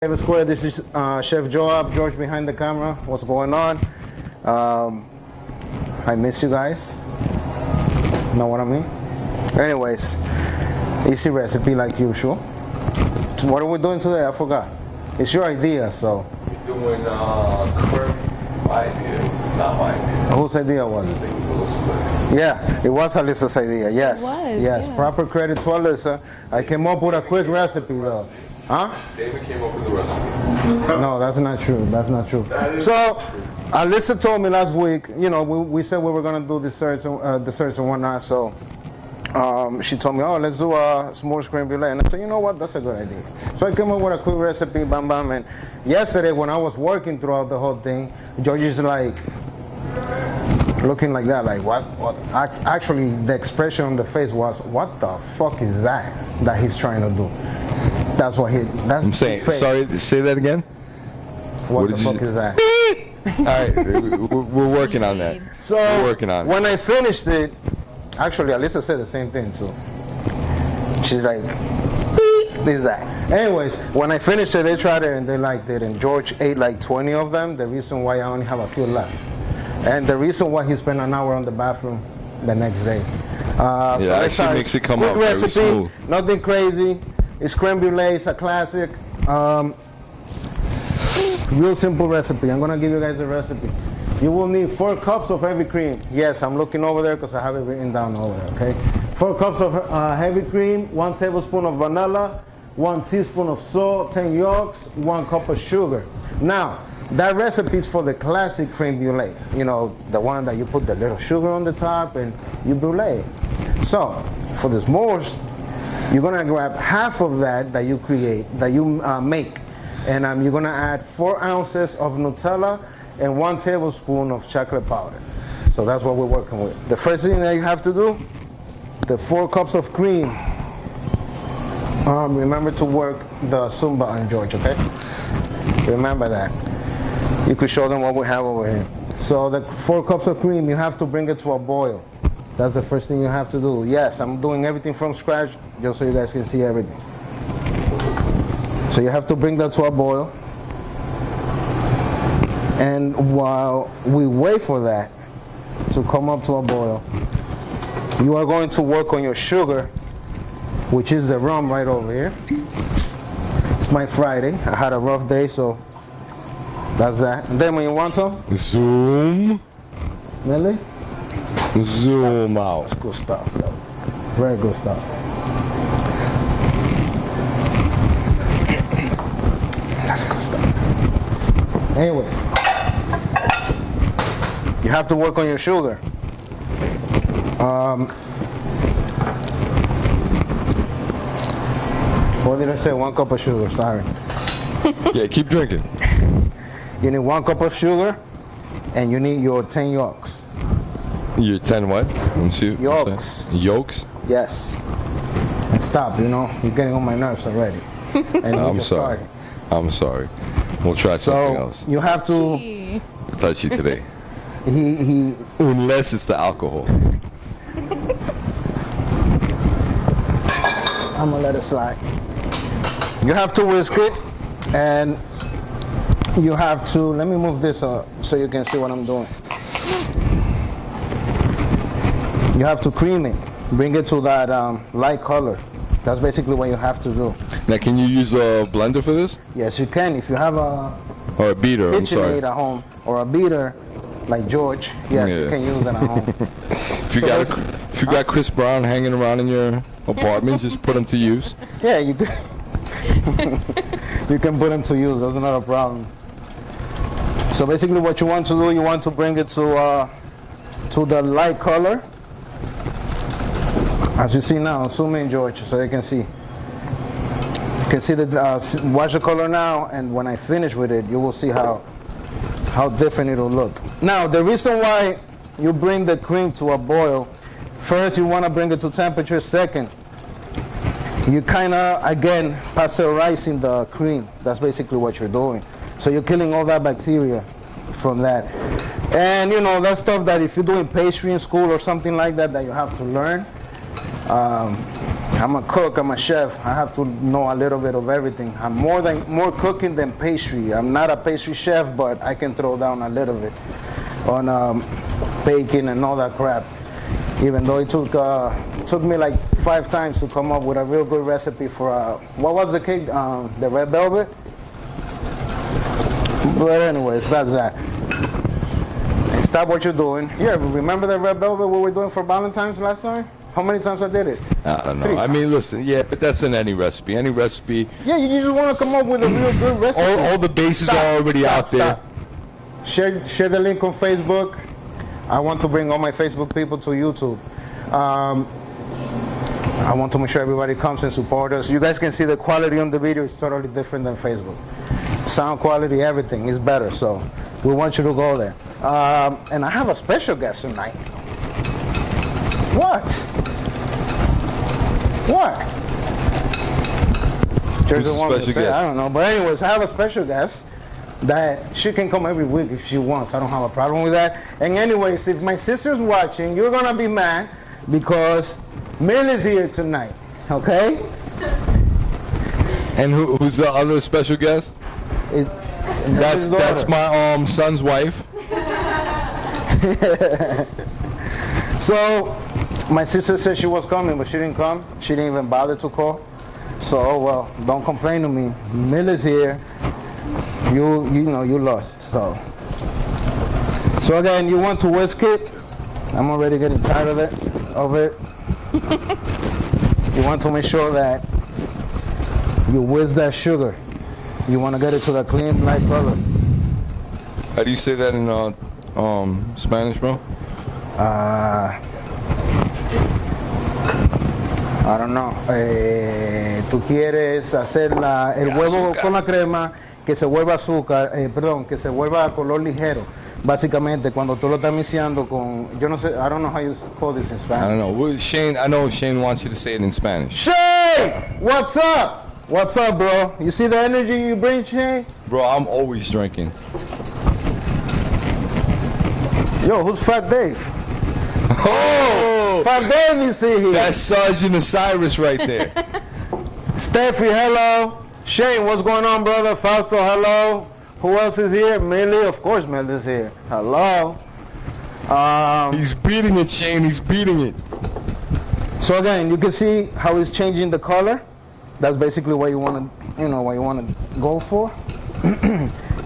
FlavrSquared, this is Chef George behind the camera. What's going on? I miss you guys. Know what I mean? Anyways, easy recipe like usual. What are we doing today? I forgot. It's your idea, so. We're doing creme. My idea. It's not my idea. Whose idea was it? I think it was Alyssa's idea. Yeah, it was Alyssa's idea. Yes. It was, yes. yes. Proper credit to Alyssa. I came up with a quick recipe though. Huh? David came up with the recipe. No, that's not true. That's not true. So, Alyssa told me last week, you know, we said we were going to do desserts and whatnot. So, she told me, oh, let's do a Smores Creme Brûlée. And I said, you know what? That's a good idea. So I came up with a quick recipe, bam, bam. And yesterday, when I was working throughout the whole thing, George is like, looking like that, like, what? Actually, the expression on the face was, what the fuck is that he's trying to do? That's what that's I'm saying, sorry, say that again? What the fuck is that? All right, we're working on that. So, we're working on when I finished it, actually, Alyssa said the same thing too. She's like, this is that. Anyways, when I finished it, they tried it and they liked it. And George ate like 20 of them. The reason why I only have a few left. And the reason why he spent an hour on the bathroom the next day. Yeah, so actually makes it come quick out recipe, very smooth. Nothing crazy. It's creme brulee. It's a classic. Real simple recipe. I'm gonna give you guys a recipe. You will need 4 cups of heavy cream. Yes, I'm looking over there because I have it written down over there. Okay, 4 cups of heavy cream, 1 tablespoon of vanilla, 1 teaspoon of salt, 10 yolks, 1 cup of sugar. Now, that recipe is for the classic creme brulee. You know, the one that you put the little sugar on the top and you brulee. So, for the s'mores, you're gonna grab half of that you create, that you make, and you're gonna add 4 ounces of Nutella and 1 tablespoon of chocolate powder. So that's what we're working with. The first thing that you have to do, the 4 cups of cream. Remember to work the Zumba on George, okay? Remember that. You could show them what we have over here. So the 4 cups of cream, you have to bring it to a boil. That's the first thing you have to do. Yes, I'm doing everything from scratch just so you guys can see everything. So you have to bring that to a boil. And while we wait for that to come up to a boil, you are going to work on your sugar, which is the rum right over here. It's my Friday. I had a rough day, so that's that. And then when you want some? Zoom. Really? Zoom out. That's good stuff, though. Very good stuff. That's good stuff. Anyways, you have to work on your sugar. What did I say? 1 cup of sugar, sorry. Yeah, keep drinking. You need 1 cup of sugar, and you need your 10 yolks. You're 10 what? Yolks. Yolks? Yes. And stop, you know, you're getting on my nerves already. And I'm sorry. I'm sorry. We'll try something else. So you have to. Touchy today. He. Unless it's the alcohol. I'm gonna let it slide. You have to whisk it, and you have to. Let me move this up so you can see what I'm doing. You have to cream it, bring it to that light color. That's basically what you have to do. Now, can you use a blender for this? Yes, you can. If you have a Or a beater, I'm sorry. KitchenAid at home or a beater like George, yes, you can use that at home. If you got Chris Brown hanging around in your apartment, just put him to use. Yeah, you can. You can put them to use. That's not a problem. So basically, what you want to do, you want to bring it to the light color. As you see now, zoom in, George, so they can see. You can see the watch the color now, and when I finish with it, you will see how different it'll look. Now, the reason why you bring the cream to a boil, first you want to bring it to temperature. Second, you kind of, again, pasteurizing the cream. That's basically what you're doing. So you're killing all that bacteria from that. And you know, that's stuff that if you're doing pastry in school or something like that, that you have to learn. I'm a cook, I'm a chef. I have to know a little bit of everything. I'm more cooking than pastry. I'm not a pastry chef, but I can throw down a little bit on baking and all that crap. Even though it took me like 5 times to come up with a real good recipe for what was the cake? The red velvet. But anyways, that's that. And stop what you're doing. Yeah, remember the red velvet we were doing for Valentine's last time? How many times I did it? I don't know. I mean, listen, yeah, but that's in any recipe. Any recipe. Yeah, you just want to come up with a real good recipe. All the bases are already out there. Share the link on Facebook. I want to bring all my Facebook people to YouTube. I want to make sure everybody comes and support us. You guys can see the quality on the video is totally different than Facebook. Sound quality, everything is better. So we want you to go there. And I have a special guest tonight. What? Who's the special guest? I don't know. But anyways, I have a special guest that she can come every week if she wants. I don't have a problem with that. And anyways, if my sister's watching, you're going to be mad because Mill is here tonight. Okay? And who's the other special guest? That's my son's wife. So my sister said she was coming, but she didn't come. She didn't even bother to call. So, well, don't complain to me. Mill is here. You know, you lost. So again, you want to whisk it. I'm already getting tired of it. You want to make sure that you whisk that sugar. You want to get it to the clean, light color. How do you say that in Spanish, bro? I don't know. Tú quieres hacer el huevo azúcar con la crema que se vuelva azúcar, que se vuelva a color ligero. Básicamente, cuando tú lo estás mixeando con, yo no sé, I don't know how you call this in Spanish. I don't know. Well, Shane, I know Shane wants you to say it in Spanish. Shane, what's up? What's up, bro? You see the energy you bring, Shane? Bro, I'm always drinking. Yo, who's Fat Dave? Oh, Fat Dave is here. that's Sergeant Osiris right there. Steffi, hello. Shane, what's going on, brother? Fausto, hello. Who else is here? Millie, of course, Millie is here. Hello. He's beating it, Shane. He's beating it. So again, you can see how it's changing the color. That's basically what you want to, what you want to go for.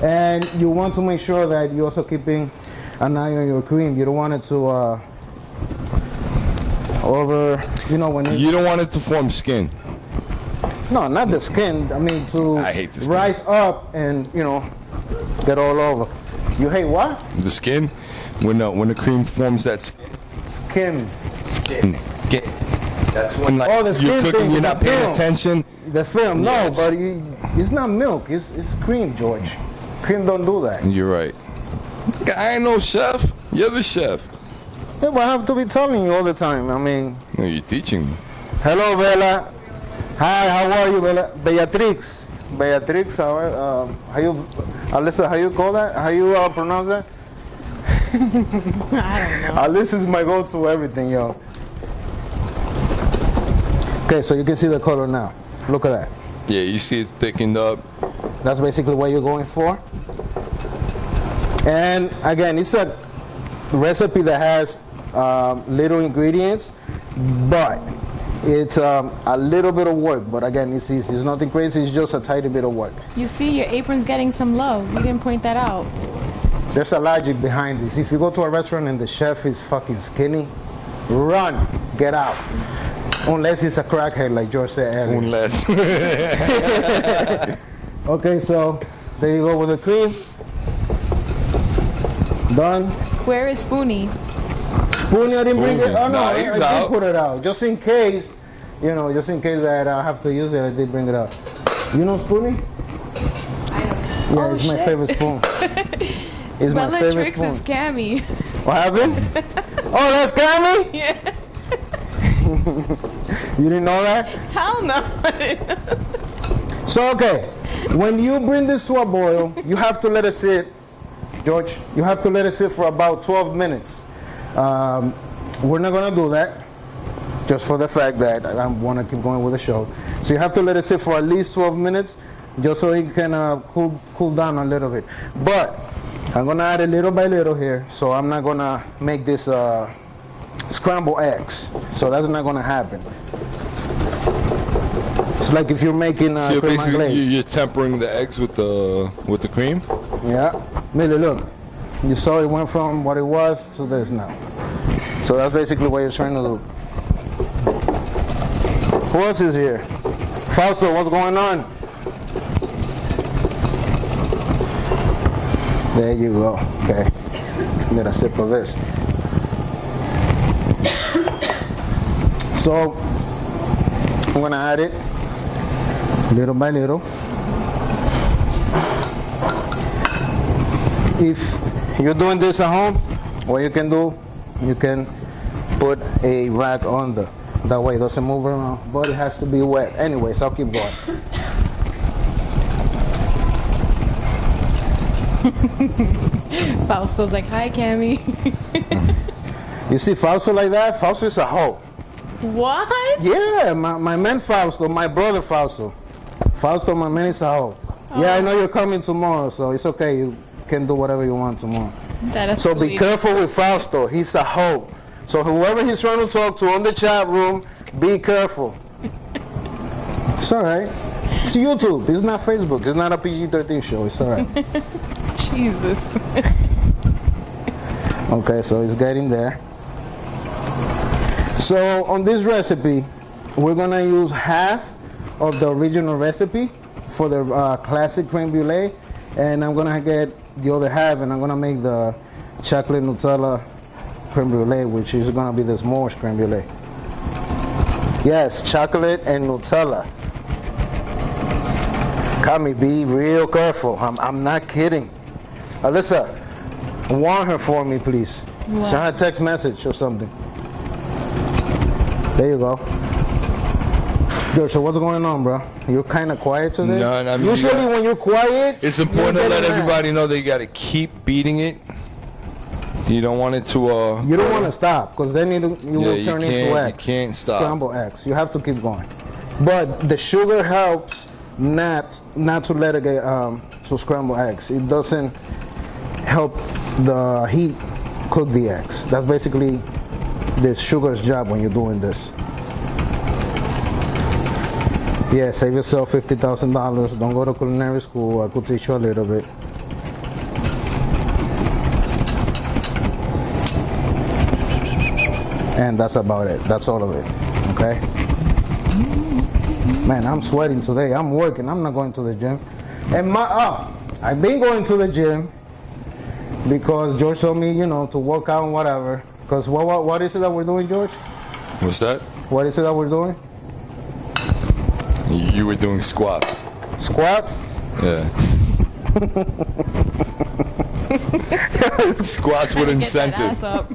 And you want to make sure that you're also keeping an eye on your cream. You don't want it to when You don't want it to form skin. No, not the skin. I mean I hate the skin. rise up and get all over. You hate what? The skin, when the cream forms that Skin. skin. That's when Oh, the skin you're cooking, thing, you're the not paying film. attention. The film, Yeah, no, but it's not milk. It's cream, George. Cream don't do that. You're right. I ain't no chef. You're the chef. Yeah, but I have to be telling you all the time. I mean, No, you're teaching me. hello, Bella. Hi, how are you, Bella? Beatrix. Beatrix, how you, Alyssa, how you call that? How you pronounce that? I don't know. Alyssa is my go-to everything, yo. Okay, so you can see the color now. Look at that. Yeah, you see it thickened up. That's basically what you're going for. And again, it's a recipe that has little ingredients, but it's a little bit of work. But again, it's easy. It's nothing crazy. It's just a tiny bit of work. You see, your apron's getting some love. You didn't point that out. There's a logic behind this. If you go to a restaurant and the chef is fucking skinny, run, get out. Unless he's a crackhead, like George said earlier. Unless. Okay, so there you go with the cream. Done. Where is Spoonie? Spoonie, I didn't bring it. Oh no, Nah, I he's did out. put it out just in case. Just in case that I have to use it, I did bring it out. You know Spoonie? I know. Yeah, Oh, it's my shit. favorite spoon. It's my Bella favorite Tricks spoon. is Cammy. What happened? Oh, that's Cammy? Yeah. You didn't know that? Hell no. So, okay, when you bring this to a boil, you have to let it sit, George, you have to let it sit for about 12 minutes. We're not going to do that. just for the fact that I want to keep going with the show. So you have to let it sit for at least 12 minutes, just so it can cool down a little bit. But I'm gonna add it little by little here, so I'm not gonna make this scrambled eggs. So that's not gonna happen. It's like if you're making So you're creme basically anglaise. you're tempering the eggs with the cream. Yeah, Millie, look. You saw it went from what it was to this now. So that's basically what you're trying to do. Who else is here? Fausto, what's going on? There you go. Okay. Get a sip of this. So I'm gonna add it little by little. If you're doing this at home, what you can do, you can put a rag on that way it doesn't move around, but it has to be wet. Anyways, I'll keep going. Fausto's like, hi, Cammy. You see Fausto like that? Fausto is a hoe. What? Yeah, my man Fausto, my brother Fausto. Fausto, my man, is a hoe. Yeah, I know you're coming tomorrow, so it's okay. You can do whatever you want tomorrow. So be careful with Fausto. He's a hoe. So whoever he's trying to talk to on the chat room, be careful. It's all right. It's YouTube. It's not Facebook. It's not a PG-13 show. It's all right. Jesus. Okay, so it's getting there. So on this recipe, we're gonna use half of the original recipe for the classic creme brulee, and I'm gonna get the other half, and I'm gonna make the chocolate Nutella creme brulee, which is gonna be the Smores Creme Brûlée. Yes, chocolate and Nutella. Kami, be real careful. I'm not kidding. Alyssa, warn her for me, please. What? Send her a text message or something. There you go. Yo, so what's going on, bro? You're kind of quiet today? No, I mean, usually when you're quiet, It's important to you're let getting mad. everybody know they got to keep beating it. You don't want it to. You don't want to stop, because then you will turn into eggs. You can't stop. Scrambled eggs. You have to keep going. But the sugar helps not to let it get to scramble eggs. It doesn't help the heat cook the eggs. That's basically the sugar's job when you're doing this. Yeah, save yourself $50,000. Don't go to culinary school. I could teach you a little bit. And that's about it. That's all of it. Okay? Man, I'm sweating today. I'm working. I'm not going to the gym. And I've been going to the gym because George told me, to work out and whatever. Because what is it that we're doing, George? What's that? What is it that we're doing? You were doing squats. Squats? Yeah. Squats with Get that incentive. ass up.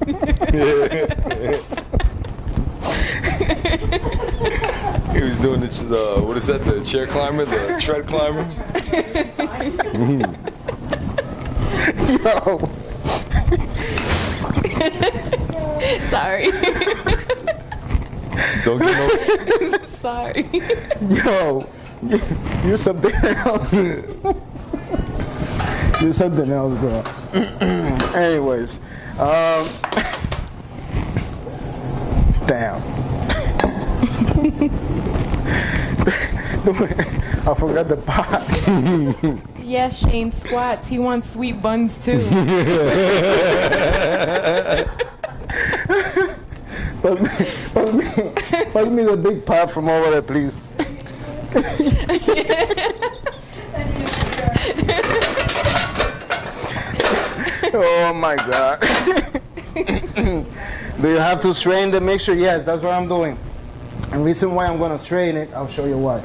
He was doing the what is that? The chair climber, the tread climber. Yo. Sorry. Don't get no. Sorry. Yo. You're something else. You're something else, bro. Anyways. Damn. I forgot the pot. Yes, Shane squats. He wants sweet buns too. Pass me the big pot from over there, please. Oh my God. Do you have to strain the mixture? Yes, that's what I'm doing. And reason why I'm going to strain it, I'll show you why.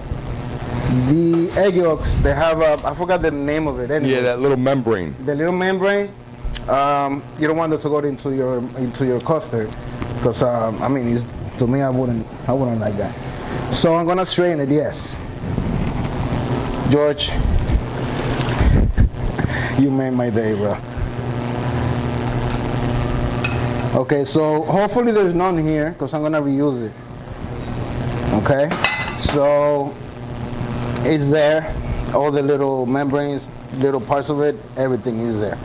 The egg yolks, they have I forgot the name of it. Anyway. Yeah, that little membrane. The little membrane, you don't want it to go into your custard, because to me I wouldn't like that. So I'm gonna strain it. Yes, George, you made my day, bro. Okay, so hopefully there's none here, because I'm gonna reuse it. Okay, so it's there. All the little membranes, little parts of it, everything is there.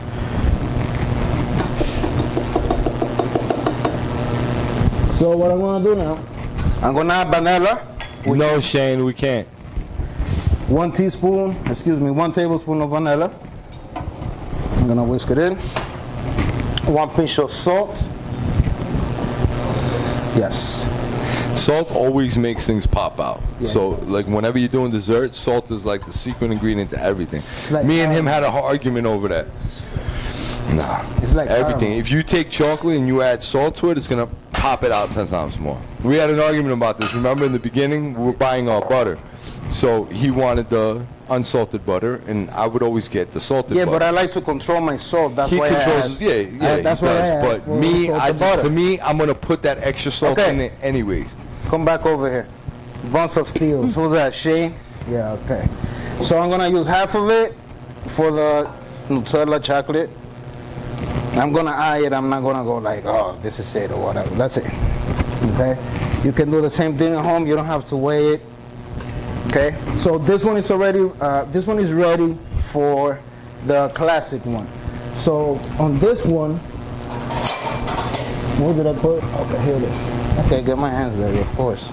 So what I'm gonna do now, I'm gonna add vanilla. No, Shane, we can't. 1 tablespoon of vanilla. I'm gonna whisk it in. 1 pinch of salt. Yes. Salt always makes things pop out. Yeah. So, like, whenever you're doing dessert, salt is like the secret ingredient to everything. Like Me and him caramel. had an argument over that. Nah. It's like everything. caramel. If you take chocolate and you add salt to it, it's gonna pop it out 10 times more. We had an argument about this. Remember in the beginning, we were buying our butter. So he wanted the unsalted butter, and I would always get the salted Yeah, butter. but I like to control my salt. That's He why controls, I yeah, that's he why does. I add But for me, salted butter. to me, I'm gonna put that extra salt Okay. in it anyways. Come back over here. Buns of steels. Who's that, Shane? Yeah, okay. So I'm gonna use half of it for the Nutella chocolate. I'm gonna eye it. I'm not gonna go like, oh, this is it or whatever. That's it. Okay. You can do the same thing at home. You don't have to weigh it. Okay. So this one is already. This one is ready for the classic one. So on this one, where did I put? Okay, here it is. Okay, get my hands dirty, of course.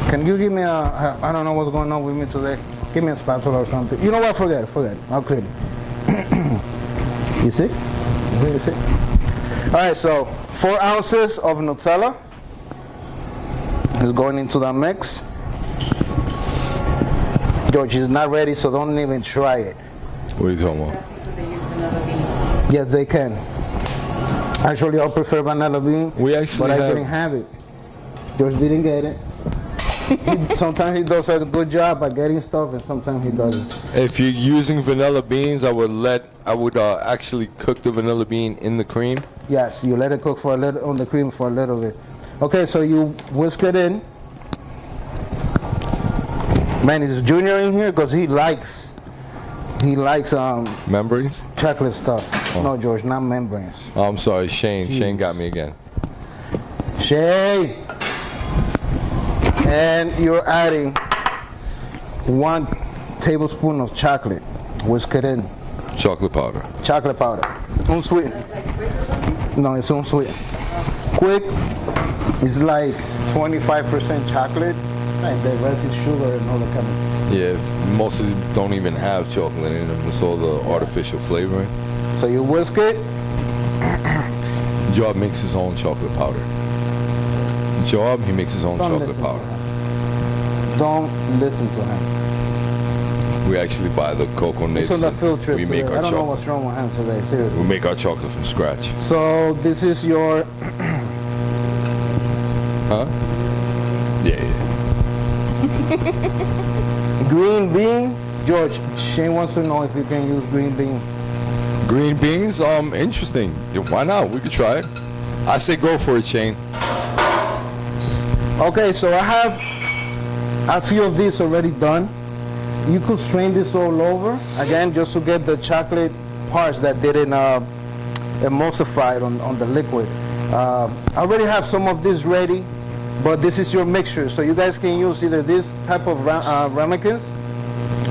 Can you give me a, I don't know what's going on with me today. Give me a spatula or something. You know what, forget it. I'll clean it. You see? You see? All right, so 4 ounces of Nutella is going into that mix. George is not ready, so don't even try it. What are you talking about? Yes, they can. Actually, I prefer vanilla bean, We actually but I have- didn't have it. George didn't get it. Sometimes he does a good job at getting stuff, and sometimes he doesn't. If you're using vanilla beans, I would actually cook the vanilla bean in the cream. Yes, you let it cook for a little on the cream for a little bit. Okay, so you whisk it in. Man, is Junior in here? Because he likes Membranes? chocolate stuff. Oh. No, George, not membranes. Oh, I'm sorry, Shane. Shane Jeez. got me again. Shay. And you're adding 1 tablespoon of chocolate. Whisk it in. Chocolate powder. Chocolate powder. Unsweetened. No, it's unsweetened. Quick is like 25% chocolate, and the rest is sugar and all the chemicals. Yeah, most of them don't even have chocolate in them. It's all the artificial flavoring. So you whisk it. Job makes his own chocolate powder. Job, he makes his own Don't chocolate listen to powder. him. Don't listen to him. We actually buy the cocoa nibs. He's on the and field trip we today. make I our don't know chocolate. what's wrong with him today, seriously. We make our chocolate from scratch. So this is your Huh? Yeah. green bean. George, Shane wants to know if you can use green bean. Green beans, interesting. Yeah, why not? We could try it. I say go for it, Shane. Okay, so I have a few of these already done. You could strain this all over, again, just to get the chocolate parts that didn't emulsify on the liquid. I already have some of this ready, but this is your mixture. So you guys can use either this type of ramekins,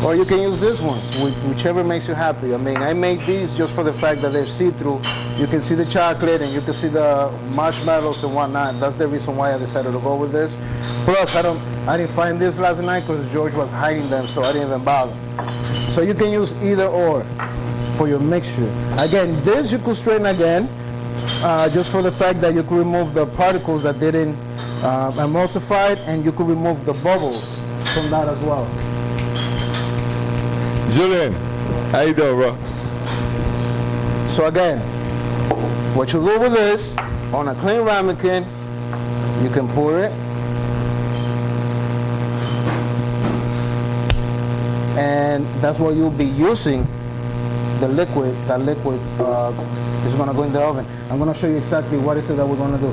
or you can use this ones, whichever makes you happy. I mean, I made these just for the fact that they're see-through. You can see the chocolate and you can see the marshmallows and whatnot. That's the reason why I decided to go with this. Plus, I didn't find this last night because George was hiding them, so I didn't even bother. So you can use either or for your mixture. Again, this you could strain again, just for the fact that you could remove the particles that didn't emulsify, and you could remove the bubbles from that as well. Julian, how you doing, bro? So again, what you do with this, on a clean ramekin, you can pour it. And that's what you'll be using, the liquid. That liquid is gonna go in the oven. I'm gonna show you exactly what is it that we're gonna do.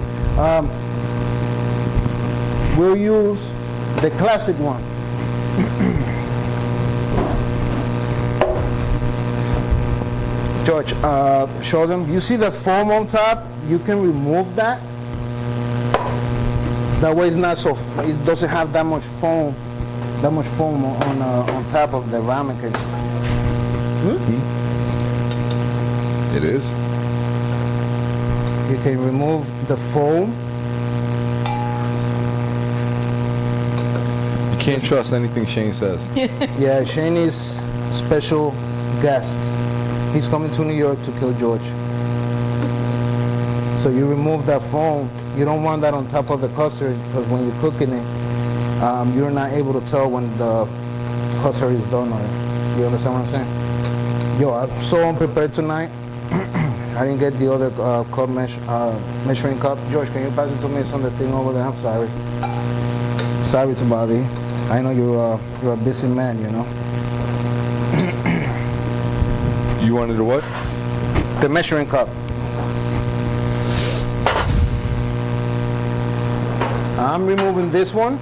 We'll use the classic one. George, show them. You see the foam on top? You can remove that. That way it's not so, it doesn't have that much foam on top of the ramekins. It is. You can remove the foam. You can't trust anything Shane says. Yeah, Shane is special guest. He's coming to New York to kill George. So you remove that foam. You don't want that on top of the custard because when you're cooking it, you're not able to tell when the custard is done or you understand what I'm saying? Yo, I'm so unprepared tonight. I didn't get the other cup measuring cup. George, can you pass it to me? It's on the thing over there. I'm sorry. Sorry to bother you. I know you're a busy man, you know. You wanted a what? The measuring cup. I'm removing this one,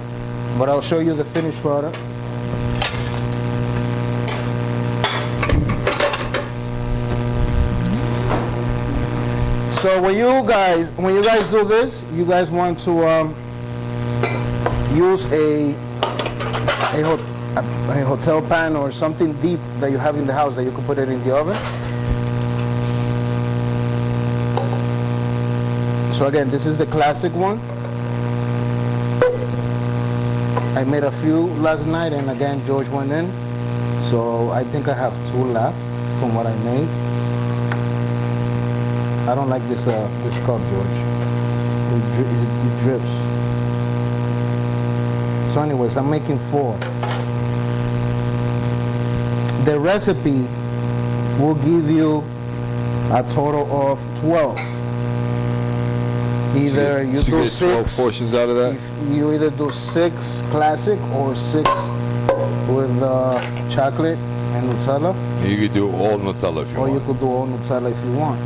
but I'll show you the finished product. So when you guys do this, you guys want to use a hotel pan or something deep that you have in the house that you can put it in the oven. So again, this is the classic one. I made a few last night, and again, George went in. So I think I have 2 left from what I made. I don't like this cup, George. It drips. So anyways, I'm making 4. The recipe will give you a total of 12. Either you do get 12 6 portions out of that? If you either do 6 classic or 6 with chocolate and Nutella. You could do all Nutella if you Or want. you could do all Nutella if you want.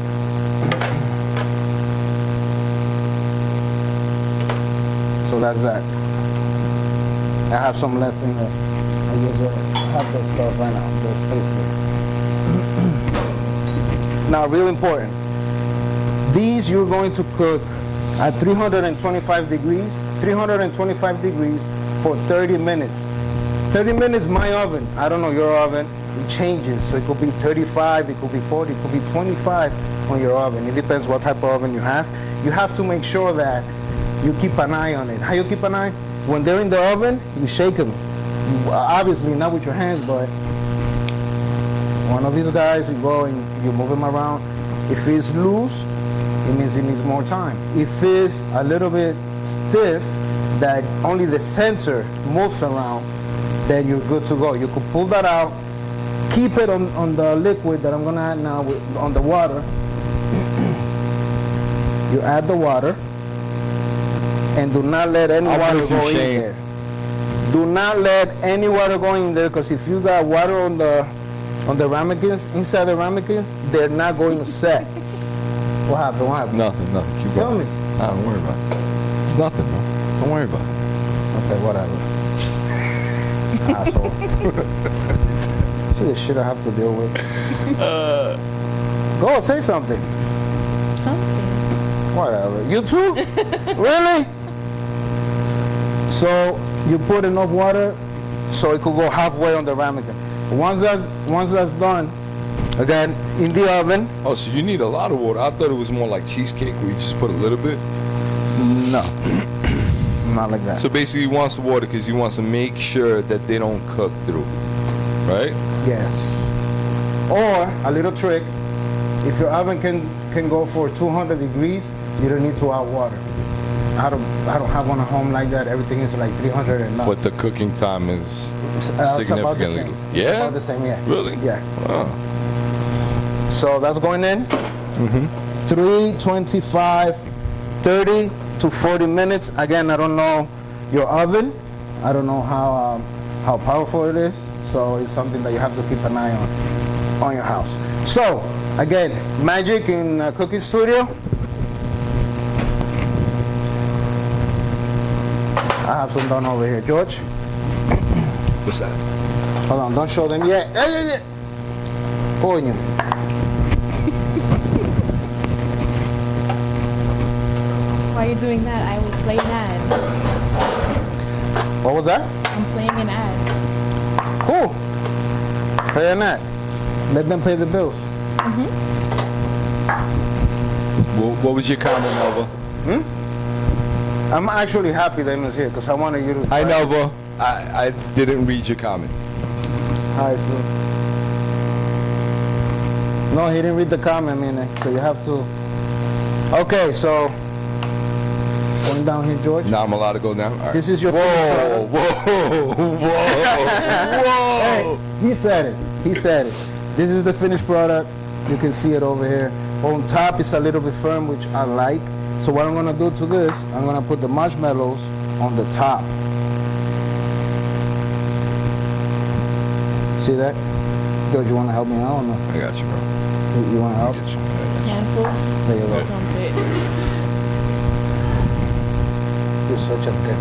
So that's that. I have some left in there. I just have that stuff right now. There's space for it. Now, real important. These you're going to cook at 325 degrees for 30 minutes. 30 minutes, my oven. I don't know your oven. It changes. So it could be 35, it could be 40, it could be 25 on your oven. It depends what type of oven you have. You have to make sure that you keep an eye on it. How you keep an eye? When they're in the oven, you shake them. Obviously not with your hands, but one of these guys, you go and you move them around. If it's loose, it means it needs more time. If it's a little bit stiff, that only the center moves around, then you're good to go. You could pull that out, keep it on the liquid that I'm gonna add now on the water. You add the water, and do not let any water go in there. Do not let any water go in there, because if you got water on the ramekins, inside the ramekins, they're not going to set. What happened? What happened? Nothing. Keep Tell going. me. Nah, don't worry about it. It's nothing, bro. Don't worry about it. Okay, whatever. Asshole. See the shit I have to deal with. Go, say something. Something. Whatever. You too? Really? So you put enough water so it could go halfway on the ramekin. Once that's done, again, in the oven. Oh, so you need a lot of water. I thought it was more like cheesecake where you just put a little bit. No. Not like that. So basically he wants the water because he wants to make sure that they don't cook through. Right? Yes. Or a little trick, if your oven can go for 200 degrees, you don't need to add water. I don't have one at home like that. Everything is like 300 and up. But the cooking time is It's about the significantly. same. Yeah? It's about the same, yeah. Really? Yeah. Wow. So that's going in. 325, 30 to 40 minutes. Again, I don't know your oven. I don't know how powerful it is. So it's something that you have to keep an eye on your house. So again, magic in cooking studio. I have some done over here, George. What's that? Hold on, don't show them yet. Yeah. Coño. While you're doing that, I will play an ad. What was that? I'm playing an ad. Cool. Pay an ad. Let them pay the bills. What was your comment, Nova? I'm actually happy that he's here because I wanted you to. Hi, Nova. I didn't read your comment. Hi, too. No, he didn't read the comment, man. So you have to. Okay, so going down here, George. Now I'm allowed to go down. All right. This is your Whoa, finished whoa, whoa. Hey, he said it. He said it. This is the finished product. You can see it over here. On top, it's a little bit firm, which I like. So what I'm gonna do to this, I'm gonna put the marshmallows on the top. See that? George, you wanna help me out or no? I got you, bro. You wanna help? I got you. Handful. There you go. Dump it. You're such a dick.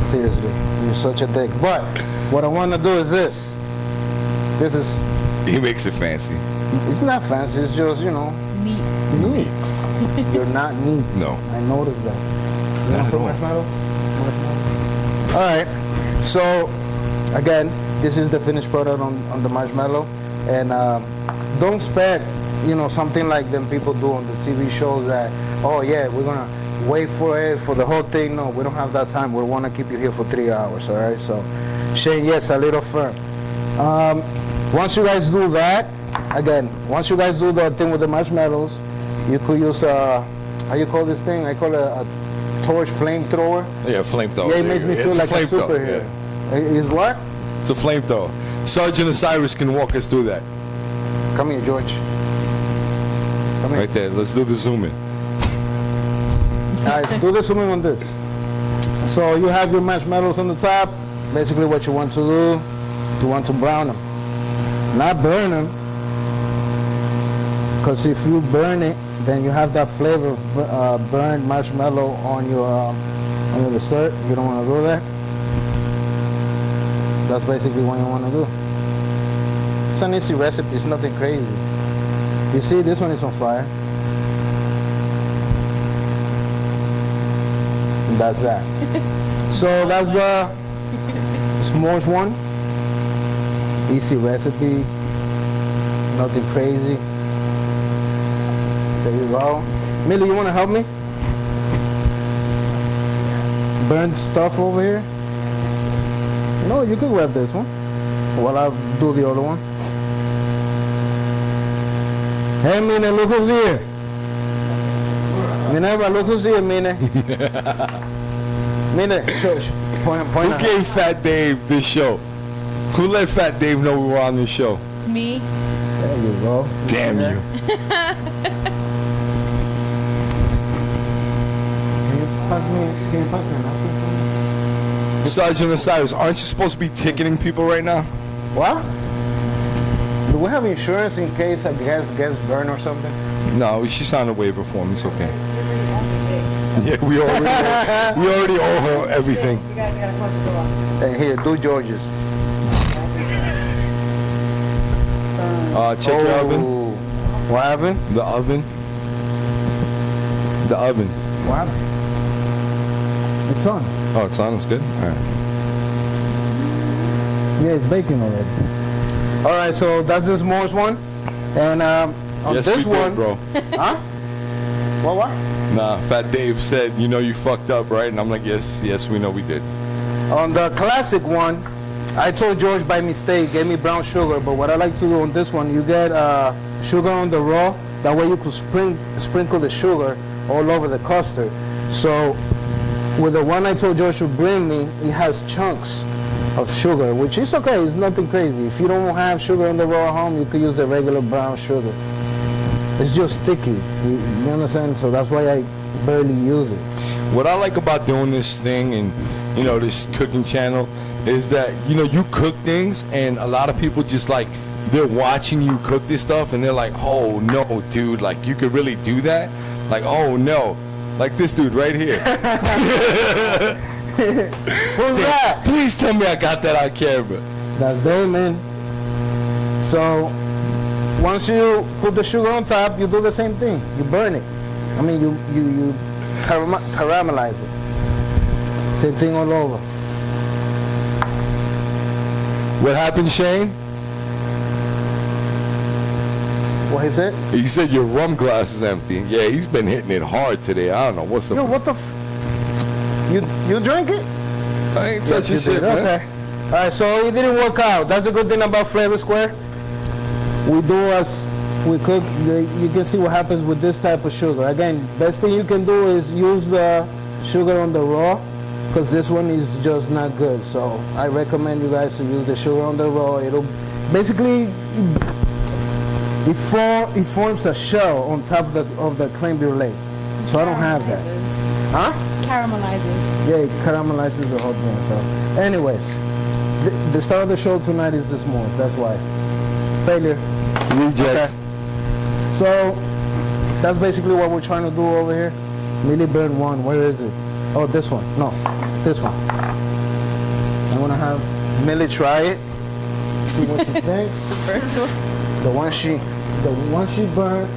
Seriously, you're such a dick. But what I want to do is this. This is, He makes it fancy. it's not fancy, it's just, you know, Neat. neat. You're not neat. No. I noticed that. You Not want at some all. marshmallows? All right. So, again, this is the finished product on the marshmallow. And don't expect, you know, something like them people do on the TV shows that, oh yeah, we're gonna wait for it for the whole thing. No, we don't have that time. We want to keep you here for 3 hours. All right. So, Shane, yes, a little firm. Once you guys do that, again, once you guys do the thing with the marshmallows, you could use how you call this thing? I call it a torch flamethrower. Yeah, flamethrower. Yeah, it makes me feel It's like a flamethrower, superhero. yeah. Is what? It's a flamethrower. Sergeant Osiris can walk us through that. Come here, George. Come here. Right there. Let's do the zoom in. All right, do the zooming on this. So you have your marshmallows on the top. Basically what you want to do, you want to brown them. Not burn them. Because if you burn it, then you have that flavor of burned marshmallow on your dessert. You don't want to do that. That's basically what you want to do. It's an easy recipe. It's nothing crazy. You see, this one is on fire. That's that. So that's the s'mores one. Easy recipe. Nothing crazy. There you go. Millie, you want to help me? Burnt stuff over here? No, you could grab this one while I do the other one. Hey, Mine, look who's here. Minerva, look who's here, Mine. Mine, point Who out. gave Fat Dave this show? Who let Fat Dave know we were on this show? Me. There you go. Damn you. Can you pass me napkin? Sergeant Osiris, aren't you supposed to be ticketing people right now? What? Do we have insurance in case a gas gets burned or something? No, she signed a waiver form. It's okay. Yeah, we already owe her everything. Hey, here, do George's. Check your oven. What happened? The oven. The oven. What happened? It's on. Oh, it's on. It's good. All right. Yeah, it's baking already. All right, so that's the s'mores one. And on Yes, this we did, one, bro. huh? What? Nah, Fat Dave said, you know you fucked up, right? And I'm like, yes, we know we did. On the classic one, I told George by mistake, gave me brown sugar, but what I like to do on this one, you get sugar on the raw, that way you could sprinkle the sugar all over the custard. So with the one I told George to bring me, it has chunks of sugar, which is okay, it's nothing crazy. If you don't have sugar on the raw at home, you could use the regular brown sugar. It's just sticky, you understand? So that's why I barely use it. What I like about doing this thing and, you know, this cooking channel is that, you know, you cook things and a lot of people just like, they're watching you cook this stuff and they're like, oh no, dude, like you could really do that? Like, oh no. Like this dude right here. Who's that? Please tell me I got that on camera. That's Dave, man. So once you put the sugar on top, you do the same thing. You burn it. I mean, you caramelize it. Same thing all over. What happened, Shane? What he said? He said your rum glass is empty. Yeah, he's been hitting it hard today. I don't know what's up. Yo, what the you drink it? I ain't touching You shit, did, man. okay. All right, so it didn't work out. That's the good thing about FlavrSquared. We do as we cook. You can see what happens with this type of sugar. Again, best thing you can do is use the sugar on the raw, because this one is just not good. So I recommend you guys to use the sugar on the raw. It'll basically it forms a shell on top of the creme brulee. So I don't have that. Huh? Caramelizes. Yeah, it caramelizes the whole thing. So, anyways, the star of the show tonight is the s'mores. That's why. Failure. Rejects. Okay. So, that's basically what we're trying to do over here. Millie burn one. Where is it? Oh, this one. No, this one. I'm gonna have Millie try it. See what she thinks. The one she burned.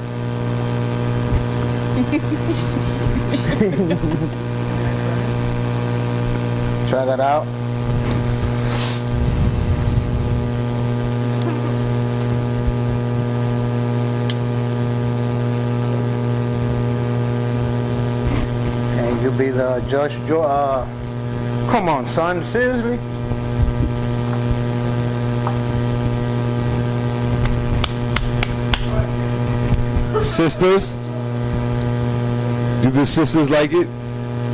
Try that out. And you be the judge. Come on, son. Seriously? Sisters? Do the sisters like it?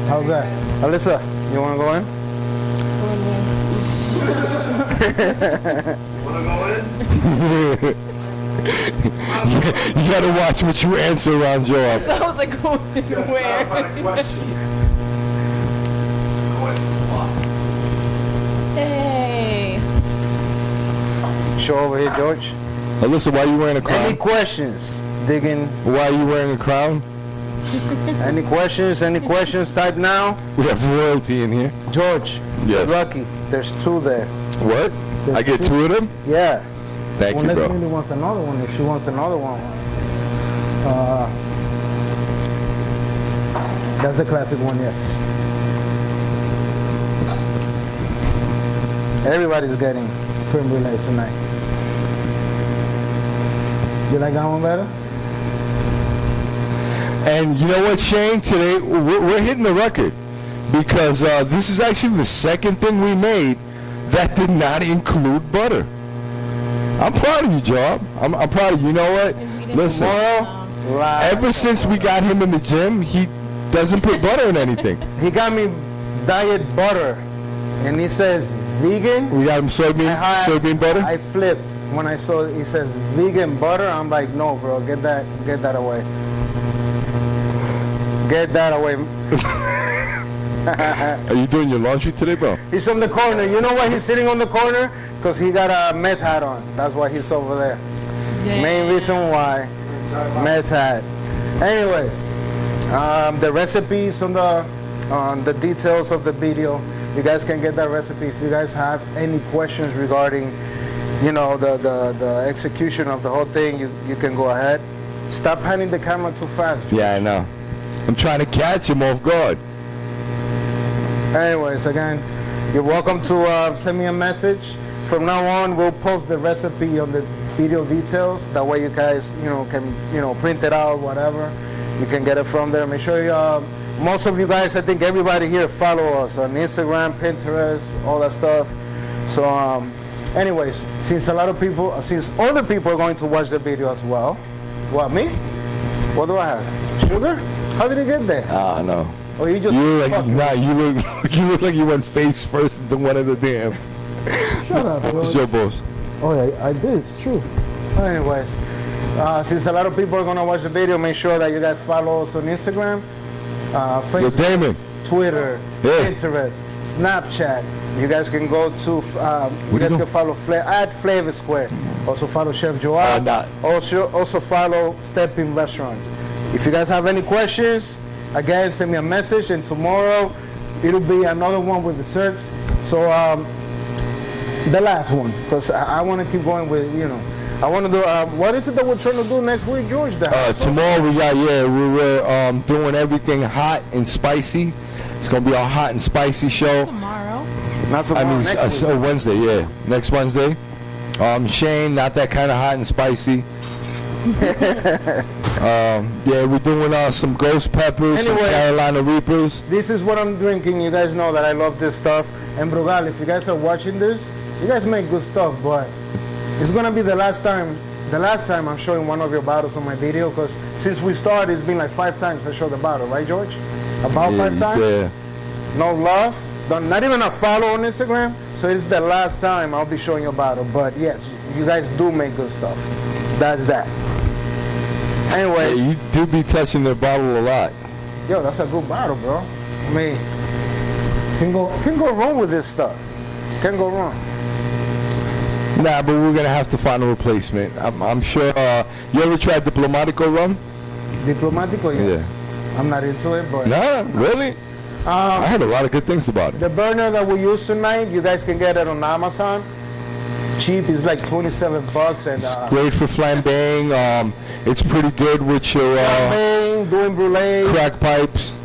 How's that? Alyssa, you want to go in? Wanna go in? You gotta watch what you answer around Joe. So I was like, where? Clarify the question. Go into the block. Hey. Show over here, George. Alyssa, why are you wearing a crown? Any questions? Digging. Why are you wearing a crown? Any questions? Any questions? Type now. We have royalty in here. George. Yes. Lucky. There's two there. What? I get two of them? Yeah. Thank you, Unless bro. Millie wants another one. If she wants another one. That's the classic one, yes. Everybody's getting creme brulee tonight. You like that one better? And you know what, Shane? Today, we're hitting the record. Because this is actually the second thing we made that did not include butter. I'm proud of you, Job. I'm proud of you. You know what? Listen, ever since we got him in the gym, he doesn't put butter in anything. He got me diet butter, and he says vegan. We got him soybean butter. I flipped when I saw he says vegan butter. I'm like, no, bro, get that away. Get that away. Are you doing your laundry today, bro? He's on the corner. You know why he's sitting on the corner? Because he got a Met hat on. That's why he's over there. Yeah. Main reason why. Met hat. Anyways, the recipes on the details of the video. You guys can get that recipe. If you guys have any questions regarding, you know, the execution of the whole thing, you can go ahead. Stop panning the camera too fast. Yeah, I know. I'm trying to catch him off guard. Anyways, again, you're welcome to send me a message. From now on, we'll post the recipe on the video details. That way you guys, can, print it out, whatever. You can get it from there. Make sure most of you guys, I think everybody here follow us on Instagram, Pinterest, all that stuff. So, anyways, since other people are going to watch the video as well. What, me? What do I have? Sugar? How did it get there? Ah, no. Or you just You look like you went face first into one of the damn. Shut up, bro. It's your boss. Oh, yeah, I did. It's true. Anyways, since a lot of people are going to watch the video, make sure that you guys follow us on Instagram, Yo, Facebook, Damon. Twitter, Yeah. Pinterest, Snapchat. You guys can go to, can follow at FlavrSquared. Also follow Chef Joao. Not. Also follow Stepping Restaurant. If you guys have any questions, again, send me a message, and tomorrow it'll be another one with desserts. So the last one, because I want to keep going with, I want to do. What is it that we're trying to do next week, George? Tomorrow we were doing everything hot and spicy. It's gonna be a hot and spicy show. Tomorrow. Not tomorrow. Next week. Wednesday, yeah, next Wednesday. Shane, not that kind of hot and spicy. Yeah, we're doing some ghost peppers, some Anyway. Carolina Reapers. This is what I'm drinking. You guys know that I love this stuff. And Brugal, if you guys are watching this, you guys make good stuff, but it's gonna be the last time I'm showing one of your bottles on my video, because since we started, it's been like 5 times I showed the bottle, right, George? About 5 times? Yeah. No love, not even a follow on Instagram. So it's the last time I'll be showing your bottle. But yes, you guys do make good stuff. That's that. Anyways, You do be touching the bottle a lot. yo, that's a good bottle, bro. I mean, can go wrong with this stuff. Can go wrong. Nah, but we're gonna have to find a replacement. I'm sure. You ever tried Diplomatico rum? Diplomatico, yes. Yeah. I'm not into it, but Nah, really? I heard a lot of good things about it. the burner that we use tonight, you guys can get it on Amazon. Cheap is like $27, and Great for flambeing. It's pretty good with your doing brulee, crack pipes.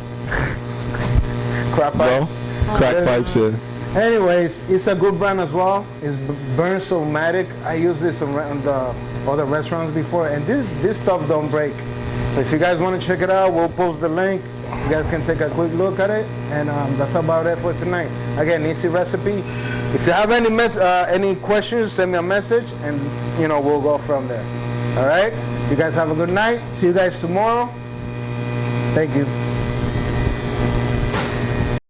crap No? pipes. Crack pipes, yeah. Anyways, it's a good brand as well. It's Burn-So-Matic. I used this around the other restaurants before, and this stuff don't break. So if you guys want to check it out, we'll post the link. You guys can take a quick look at it, and that's about it for tonight. Again, easy recipe. If you have any questions, send me a message, and we'll go from there. All right. You guys have a good night. See you guys tomorrow. Thank you.